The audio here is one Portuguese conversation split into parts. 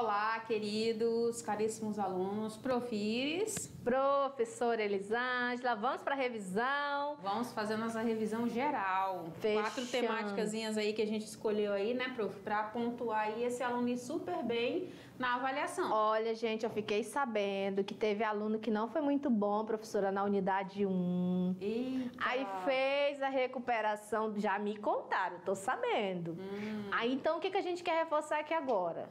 Olá, queridos, caríssimos alunos, professores. Professora Elisângela, vamos para a revisão. Vamos fazer nossa revisão geral. Fechando. 4 temáticazinhas aí que a gente escolheu aí, né, prof? Para pontuar aí esse aluno ir super bem na avaliação. Olha, gente, eu fiquei sabendo que teve aluno que não foi muito bom, professora, na unidade 1. Eita. Aí fez a recuperação, já me contaram, tô sabendo. Aí então o que a gente quer reforçar aqui agora?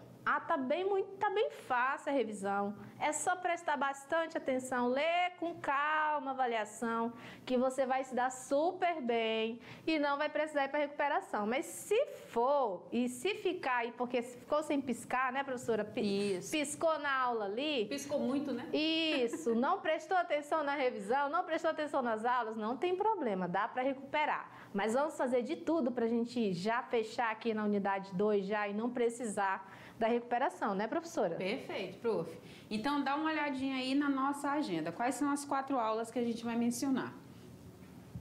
Tá bem fácil a revisão. É só prestar bastante atenção, ler com calma a avaliação, que você vai se dar super bem e não vai precisar ir para recuperação. Mas se for e se ficar aí, porque ficou sem piscar, né, professora? Isso. Piscou na aula ali. Piscou muito, né? Isso, não prestou atenção na revisão, não prestou atenção nas aulas, não tem problema, dá para recuperar. Mas vamos fazer de tudo para a gente já fechar aqui na unidade 2 já e não precisar da recuperação, né, professora? Perfeito, prof. Então, dá uma olhadinha aí na nossa agenda. Quais são as 4 aulas que a gente vai mencionar?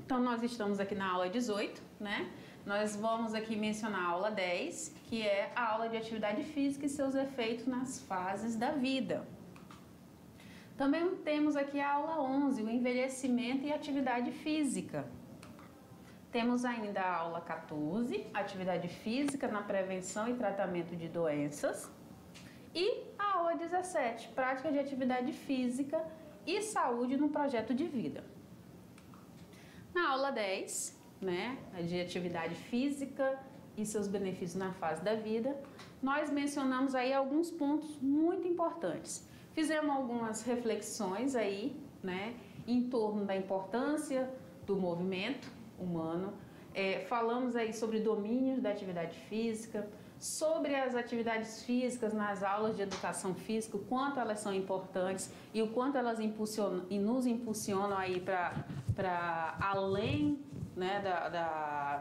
Então, nós estamos aqui na aula 18, né? Nós vamos aqui mencionar a aula 10, que é a aula de atividade física e seus efeitos nas fases da vida. Também temos aqui a aula 11, o envelhecimento e atividade física. Temos ainda a aula 14, atividade física na prevenção e tratamento de doenças. E a aula 17, prática de atividade física e saúde no projeto de vida. Na aula 10, né, de atividade física e seus benefícios na fase da vida, nós mencionamos aí alguns pontos muito importantes. Fizemos algumas reflexões aí, né, em torno da importância do movimento humano, falamos aí sobre domínio da atividade física, sobre as atividades físicas nas aulas de educação física, o quanto elas são importantes e o quanto elas nos impulsionam aí para além, né,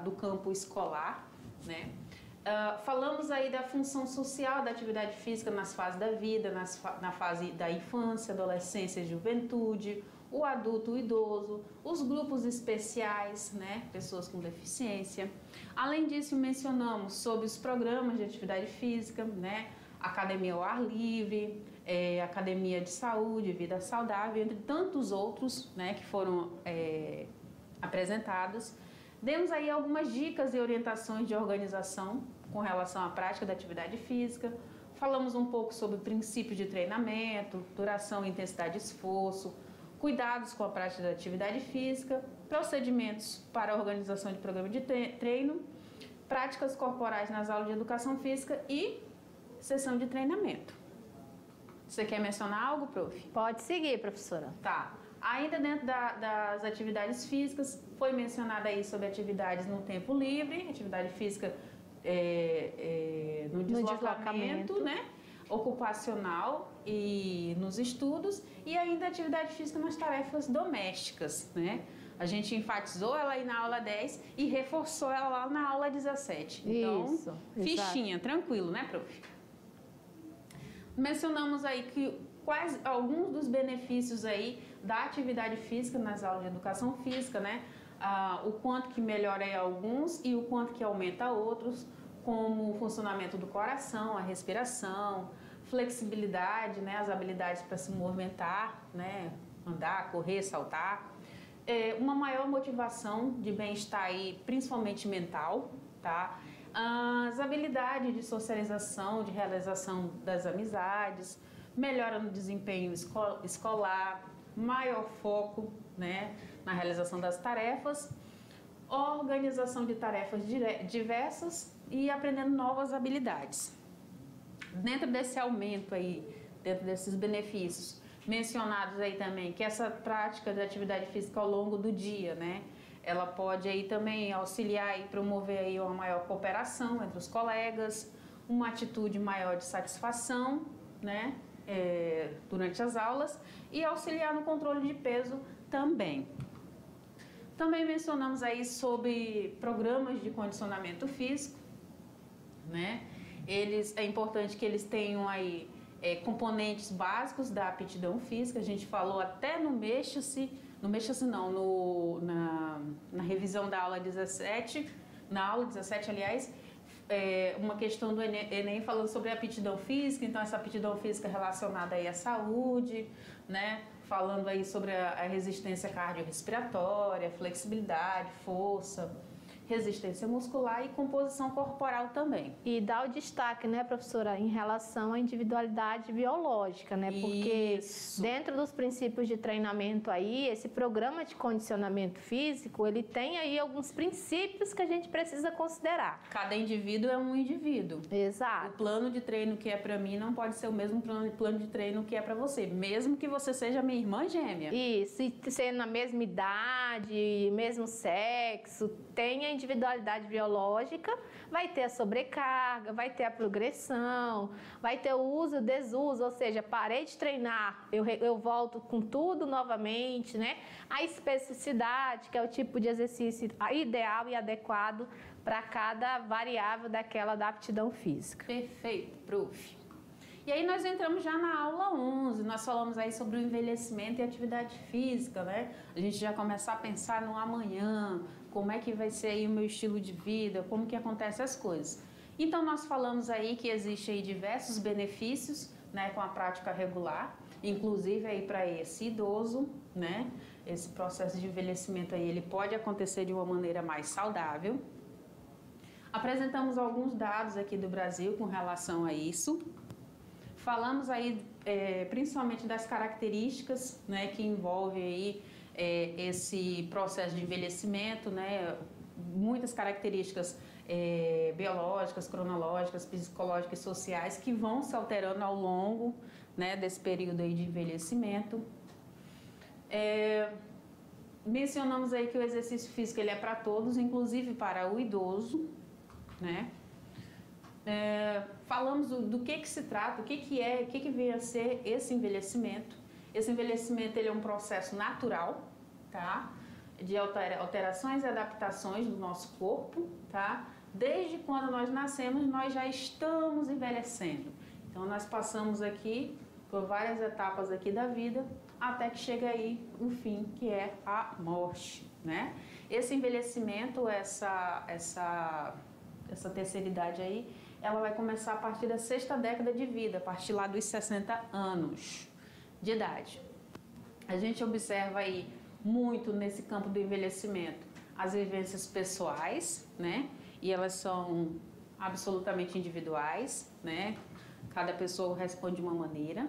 do campo escolar, né? Falamos aí da função social da atividade física nas fases da vida, na fase da infância, adolescência e juventude, o adulto, o idoso, os grupos especiais, né, pessoas com deficiência. Além disso, mencionamos sobre os programas de atividade física, né, academia ao ar livre, academia de saúde, vida saudável, entre tantos outros, né, que foram apresentados. Demos aí algumas dicas e orientações de organização com relação à prática da atividade física. Falamos um pouco sobre princípios de treinamento, duração e intensidade de esforço, cuidados com a prática da atividade física, procedimentos para a organização de programa de treino, práticas corporais nas aulas de educação física e sessão de treinamento. Você quer mencionar algo, prof? Pode seguir, professora. Tá. Ainda dentro das atividades físicas, foi mencionada aí sobre atividades no tempo livre, atividade física no deslocamento, né? Ocupacional e nos estudos, e ainda atividade física nas tarefas domésticas, né? A gente enfatizou ela aí na aula 10 e reforçou ela lá na aula 17. Então, isso, fichinha, exato. Tranquilo, né, prof? Mencionamos aí que alguns dos benefícios aí da atividade física nas aulas de educação física, né? O quanto que melhora aí alguns e o quanto que aumenta outros, como o funcionamento do coração, a respiração, flexibilidade, né? As habilidades para se movimentar, né? Andar, correr, saltar. Uma maior motivação de bem-estar aí, principalmente mental, tá? As habilidades de socialização, de realização das amizades, melhora no desempenho escolar, maior foco, né, na realização das tarefas, organização de tarefas diversas e aprendendo novas habilidades. Dentro desse aumento aí, dentro desses benefícios mencionados aí também, que essa prática de atividade física ao longo do dia, né, ela pode aí também auxiliar e promover aí uma maior cooperação entre os colegas, uma atitude maior de satisfação, né, durante as aulas, e auxiliar no controle de peso também. Também mencionamos aí sobre programas de condicionamento físico, né? É importante que eles tenham aí componentes básicos da aptidão física. A gente falou até na revisão da aula 17, aliás, uma questão do Enem falando sobre aptidão física, então essa aptidão física relacionada aí à saúde, né? Falando aí sobre a resistência cardiorrespiratória, flexibilidade, força, resistência muscular e composição corporal também. E dá o destaque, né, professora, em relação à individualidade biológica, né? Porque Isso. dentro dos princípios de treinamento aí, esse programa de condicionamento físico, ele tem aí alguns princípios que a gente precisa considerar. Cada indivíduo é um indivíduo. Exato. O plano de treino que é para mim não pode ser o mesmo plano de treino que é para você, mesmo que você seja minha irmã gêmea. Isso, e ser na mesma idade, mesmo sexo, tem a individualidade biológica, vai ter a sobrecarga, vai ter a progressão, vai ter o uso e o desuso, ou seja, parei de treinar, eu volto com tudo novamente, né? A especificidade, que é o tipo de exercício ideal e adequado para cada variável daquela da aptidão física. Perfeito, prof. E aí nós entramos já na aula 11, nós falamos aí sobre o envelhecimento e atividade física, né? A gente já começar a pensar no amanhã, como é que vai ser aí o meu estilo de vida, como que acontecem as coisas. Então nós falamos aí que existe aí diversos benefícios, né, com a prática regular, inclusive aí para esse idoso, né? Esse processo de envelhecimento aí, ele pode acontecer de uma maneira mais saudável. Apresentamos alguns dados aqui do Brasil com relação a isso. Falamos aí principalmente das características, né, que envolvem aí esse processo de envelhecimento, né, muitas características biológicas, cronológicas, psicológicas e sociais que vão se alterando ao longo, né, desse período aí de envelhecimento. Mencionamos aí que o exercício físico ele é para todos, inclusive para o idoso, né? Falamos do que se trata, o que vem a ser esse envelhecimento. Esse envelhecimento ele é um processo natural, tá? De alterações e adaptações do nosso corpo, tá? Desde quando nós nascemos, nós já estamos envelhecendo. Então, nós passamos aqui por várias etapas aqui da vida, até que chega aí o fim, que é a morte, né? Esse envelhecimento, essa terceira idade aí, ela vai começar a partir da 6ª década de vida, a partir lá dos 60 anos de idade. A gente observa aí muito nesse campo do envelhecimento as vivências pessoais, né? E elas são absolutamente individuais, né? Cada pessoa responde de uma maneira.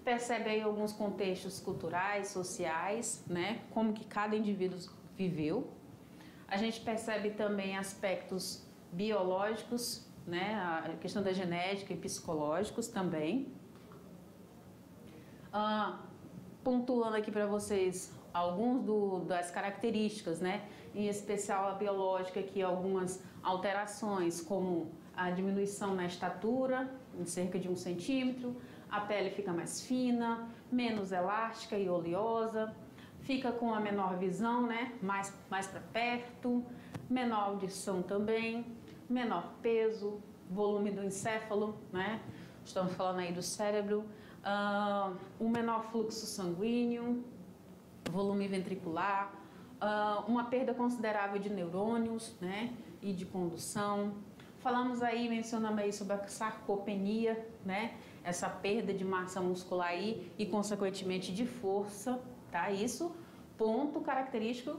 Percebe aí alguns contextos culturais, sociais, né? Como que cada indivíduo viveu. A gente percebe também aspectos biológicos, né? A questão da genética e psicológicos também. Pontuando aqui para vocês alguns das características, né? Em especial a biológica, que algumas alterações, como a diminuição na estatura, em cerca de 1 centímetro, a pele fica mais fina, menos elástica e oleosa, fica com a menor visão, né? Mais para perto, menor audição também, menor peso, volume do encéfalo, né? Estamos falando aí do cérebro, um menor fluxo sanguíneo, volume ventricular, uma perda considerável de neurônios, né? E de condução. Falamos aí, mencionamos aí sobre a sarcopenia, né? Essa perda de massa muscular aí e, consequentemente, de força, tá? Isso, ponto característico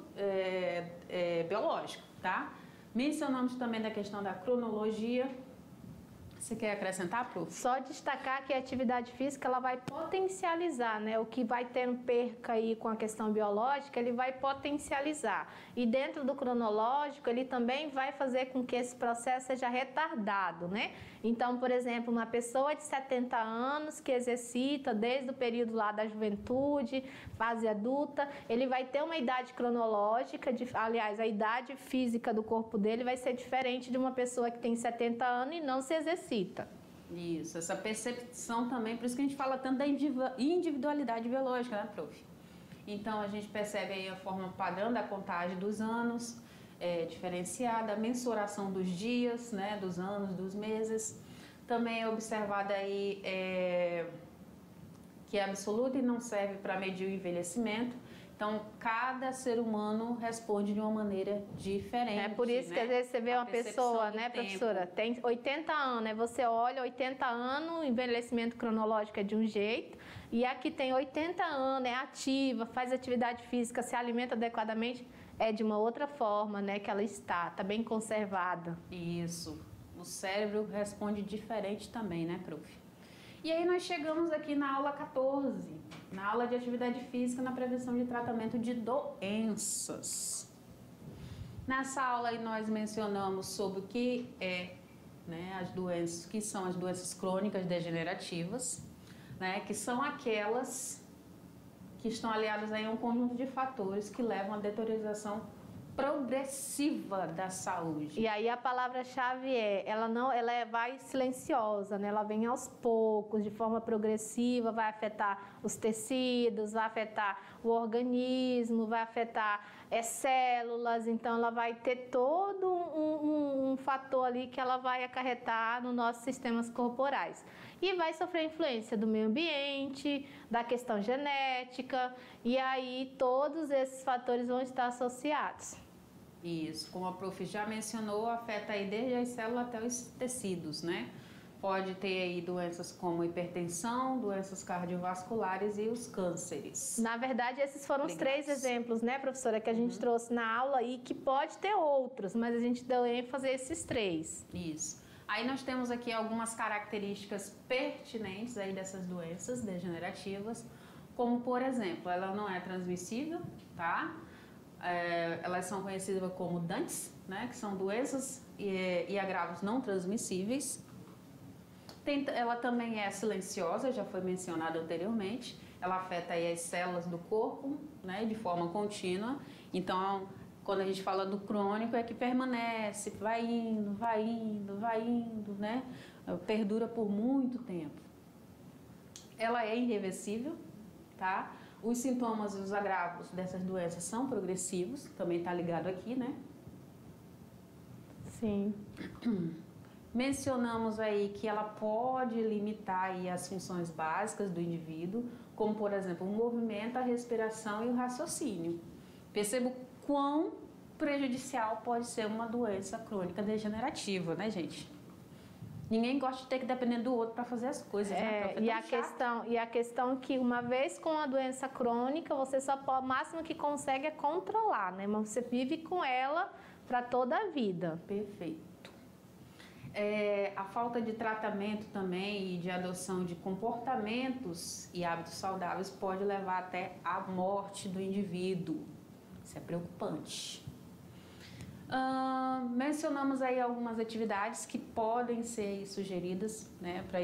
biológico, tá? Mencionamos também da questão da cronologia. Você quer acrescentar, prof? Só destacar que a atividade física ela vai potencializar, né? O que vai ter perca aí com a questão biológica, ele vai potencializar. E dentro do cronológico, ele também vai fazer com que esse processo seja retardado, né? Então, por exemplo, uma pessoa de 70 anos que exercita desde o período lá da juventude, fase adulta, ele vai ter uma idade cronológica, aliás, a idade física do corpo dele vai ser diferente de uma pessoa que tem 70 anos e não se exercita. Isso, essa percepção também, por isso que a gente fala tanto da individualidade biológica, né, prof? Então, a gente percebe aí a forma padrão da contagem dos anos, diferenciada, a mensuração dos dias, né, dos anos, dos meses. Também é observada aí que é absoluta e não serve para medir o envelhecimento, Então, cada ser humano responde de uma maneira diferente. É por isso né? que às vezes você vê uma pessoa, né, tempo. professora, tem 80 anos, né? Você olha 80 anos, o envelhecimento cronológico é de um jeito, e a que tem 80 anos, é ativa, faz atividade física, se alimenta adequadamente, é de uma outra forma, né, que ela está bem conservada. Isso. O cérebro responde diferente também, né, prof? E aí nós chegamos aqui na aula 14, na aula de atividade física na prevenção de tratamento de doenças. Nessa aula aí nós mencionamos sobre o que é, né, as doenças, que são as doenças crônicas degenerativas, né, que são aquelas que estão aliadas aí a um conjunto de fatores que levam à deteriorização progressiva da saúde. E aí a palavra-chave ela vai silenciosa, né? Ela vem aos poucos, de forma progressiva, vai afetar os tecidos, vai afetar o organismo, vai afetar células, então ela vai ter todo um fator ali que ela vai acarretar nos nossos sistemas corporais. E vai sofrer influência do meio ambiente, da questão genética, e aí todos esses fatores vão estar associados. Isso, como a prof já mencionou, afeta aí desde as células até os tecidos, né? Pode ter aí doenças como hipertensão, doenças cardiovasculares e os cânceres. Na verdade, esses foram os 3 exemplos, né, professora, que a gente trouxe na aula e que pode ter outros, mas a gente deu ênfase a esses 3. Isso. Aí nós temos aqui algumas características pertinentes aí dessas doenças degenerativas, como por exemplo, ela não é transmissível, tá? Elas são conhecidas como DANTs, né, que são doenças e agravos não transmissíveis. Ela também é silenciosa, já foi mencionado anteriormente. Ela afeta aí as células do corpo, né, de forma contínua. Então, quando a gente fala do crônico, é que permanece, vai indo, né? Perdura por muito tempo. Ela é irreversível, tá? Os sintomas e os agravos dessas doenças são progressivos, também está ligado aqui, né? Sim. Mencionamos aí que ela pode limitar aí as funções básicas do indivíduo, como por exemplo o movimento, a respiração e o raciocínio. Perceba quão prejudicial pode ser uma doença crônica degenerativa, né, gente? Ninguém gosta de ter que depender do outro para fazer as coisas, né? E a questão que uma vez com a doença crônica, você só pode, o máximo que consegue é controlar, né? Mas você vive com ela para toda a vida. Perfeito. A falta de tratamento também e de adoção de comportamentos e hábitos saudáveis pode levar até à morte do indivíduo. Isso é preocupante. Mencionamos aí algumas atividades que podem ser sugeridas, né, para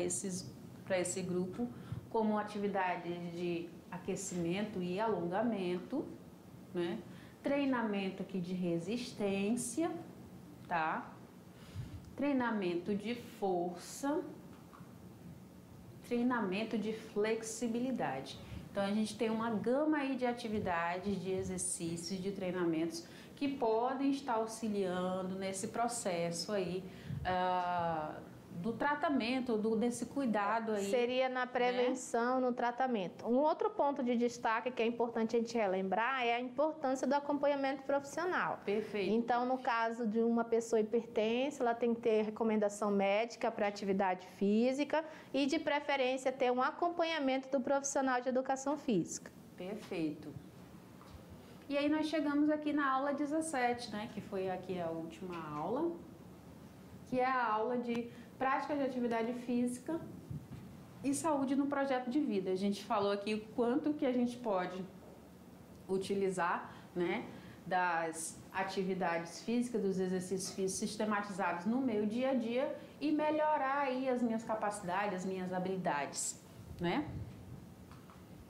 esse grupo, como atividades de aquecimento e alongamento, né, treinamento aqui de resistência, tá? Treinamento de força, treinamento de flexibilidade. Então, a gente tem uma gama aí de atividades, de exercícios, de treinamentos que podem estar auxiliando nesse processo aí do tratamento, desse cuidado aí. Seria na prevenção, né? No tratamento. Um outro ponto de destaque que é importante a gente relembrar é a importância do acompanhamento profissional. Perfeito. Então, no caso de uma pessoa hipertensa, ela tem que ter recomendação médica para atividade física e, de preferência, ter um acompanhamento do profissional de educação física. Perfeito. E aí nós chegamos aqui na aula 17, né, que foi aqui a última aula, que é a aula de práticas de atividade física e saúde no projeto de vida. A gente falou aqui o quanto que a gente pode utilizar, né, das atividades físicas, dos exercícios físicos sistematizados no meu dia a dia e melhorar aí as minhas capacidades, as minhas habilidades, né?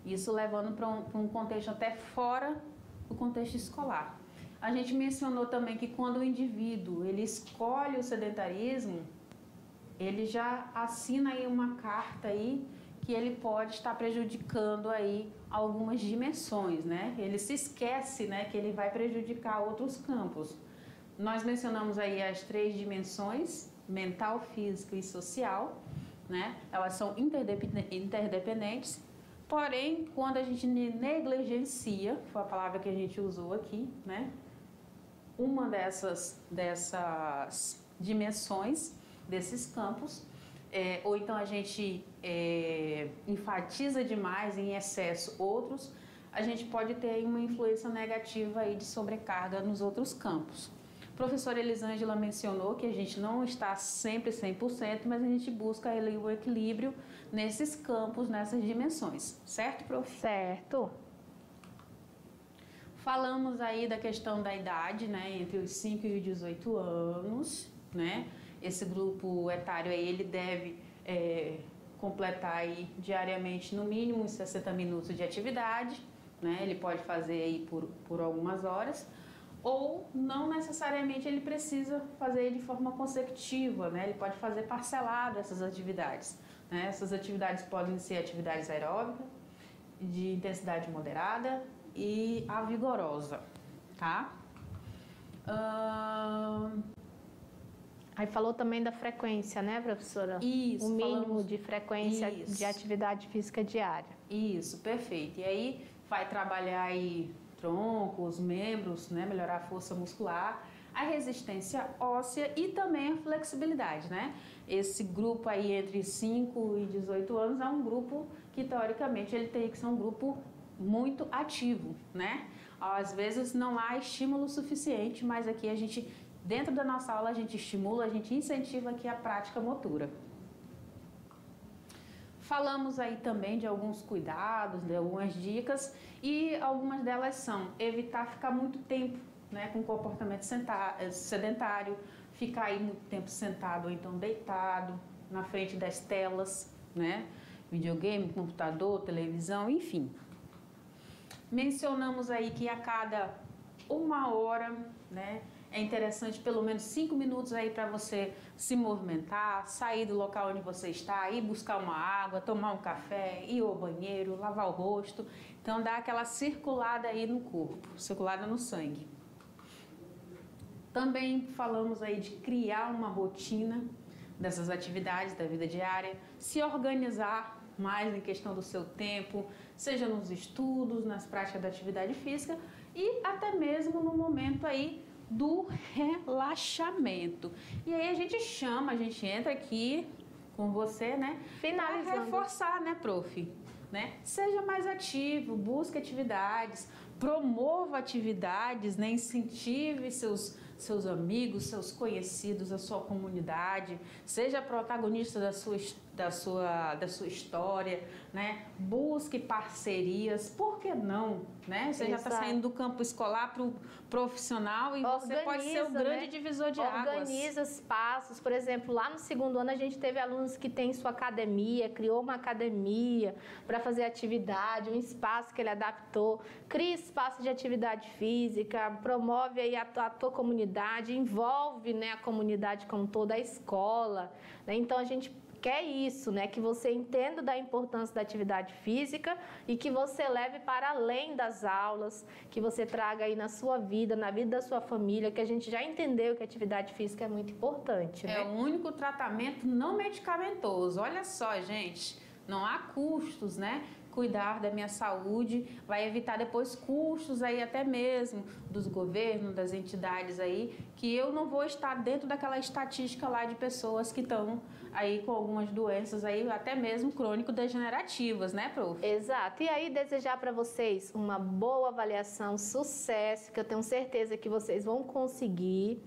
Isso levando para um contexto até fora do contexto escolar. A gente mencionou também que quando o indivíduo ele escolhe o sedentarismo, ele já assina aí uma carta aí que ele pode estar prejudicando aí algumas dimensões, né? Ele se esquece, né, que ele vai prejudicar outros campos. Nós mencionamos aí as 3 dimensões, mental, física e social, né? Elas são interdependentes. Porém, quando a gente negligencia, foi a palavra que a gente usou aqui, né? Uma dessas dimensões desses campos, ou então a gente enfatiza demais em excesso outros, a gente pode ter uma influência negativa aí de sobrecarga nos outros campos. A professora Elisângela mencionou que a gente não está sempre 100%, mas a gente busca ali o equilíbrio nesses campos, nessas dimensões. Certo, prof? Certo. Falamos aí da questão da idade, né, entre os 5 e os 18 anos, né? Esse grupo etário aí, ele deve completar aí diariamente no mínimo uns 60 minutos de atividade, né? Ele pode fazer aí por algumas horas, ou não necessariamente ele precisa fazer de forma consecutiva, né? Ele pode fazer parcelado essas atividades, né? Essas atividades podem ser atividades aeróbicas, de intensidade moderada e a vigorosa, tá? Aí falou também da frequência, né, professora? Isso. O mínimo de frequência de atividade física diária. Isso, perfeito. E aí vai trabalhar aí troncos, membros, né, melhorar a força muscular, a resistência óssea e também a flexibilidade, né? Esse grupo aí entre 5 e 18 anos é um grupo que, teoricamente, ele tem que ser um grupo muito ativo, né? Às vezes não há estímulo suficiente, mas aqui a gente, dentro da nossa aula, a gente estimula, a gente incentiva aqui a prática motora. Falamos aí também de alguns cuidados, de algumas dicas, e algumas delas são evitar ficar muito tempo, né, com comportamento sedentário, ficar aí muito tempo sentado ou então deitado na frente das telas, né, videogame, computador, televisão, enfim. Mencionamos aí que a cada 1 hora, né, é interessante pelo menos 5 minutos aí para você se movimentar, sair do local onde você está, ir buscar uma água, tomar um café, ir ao banheiro, lavar o rosto. Então dá aquela circulada aí no corpo, circulada no sangue. Também falamos aí de criar uma rotina dessas atividades da vida diária, se organizar mais em questão do seu tempo, seja nos estudos, nas práticas da atividade física e até mesmo no momento aí do relaxamento. E aí a gente entra aqui com você, né? Finalizando. Para reforçar, né, prof? Né? Seja mais ativo, busque atividades, promova atividades, né? Incentive seus amigos, seus conhecidos, a sua comunidade, seja protagonista da sua história, né? Busque parcerias, por que não, né? Você já está saindo do campo escolar para o profissional e você pode ser o grande divisor de águas. Organiza espaços, por exemplo, lá no 2º ano a gente teve alunos que têm sua academia, criou uma academia para fazer atividade, um espaço que ele adaptou, cria espaço de atividade física, promove aí a tua comunidade, envolve, né, a comunidade como toda, a escola, né? Então a gente quer isso, né? Que você entenda da importância da atividade física e que você leve para além das aulas, que você traga aí na sua vida, na vida da sua família, que a gente já entendeu que a atividade física é muito importante, né? É o único tratamento não medicamentoso. Olha só, gente, não há custos, né? Cuidar da minha saúde, vai evitar depois custos aí até mesmo dos governos, das entidades aí, que eu não vou estar dentro daquela estatística lá de pessoas que estão aí com algumas doenças aí, até mesmo crônico-degenerativas, né, prof? Exato. E aí desejar para vocês uma boa avaliação, sucesso, que eu tenho certeza que vocês vão conseguir.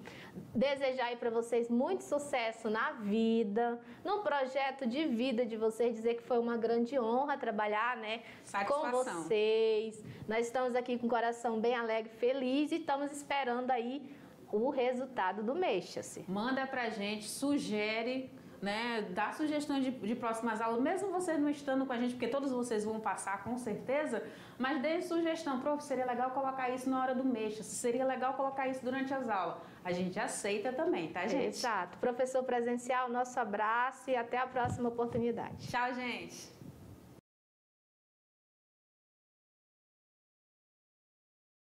Desejar aí para vocês muito sucesso na vida, no projeto de vida de vocês, dizer que foi uma grande honra trabalhar, né, com vocês. Nós estamos aqui com o coração bem alegre, feliz e estamos esperando aí o resultado do Mexa-se. Manda pra gente, sugere, né, dá sugestão de próximas aulas, mesmo vocês não estando com a gente, porque todos vocês vão passar com certeza, mas dê sugestão, prof, seria legal colocar isso na hora do Mexa-se, seria legal colocar isso durante as aulas. A gente aceita também, tá, gente? Exato. Professor presencial, nosso abraço e até a próxima oportunidade. Tchau, gente!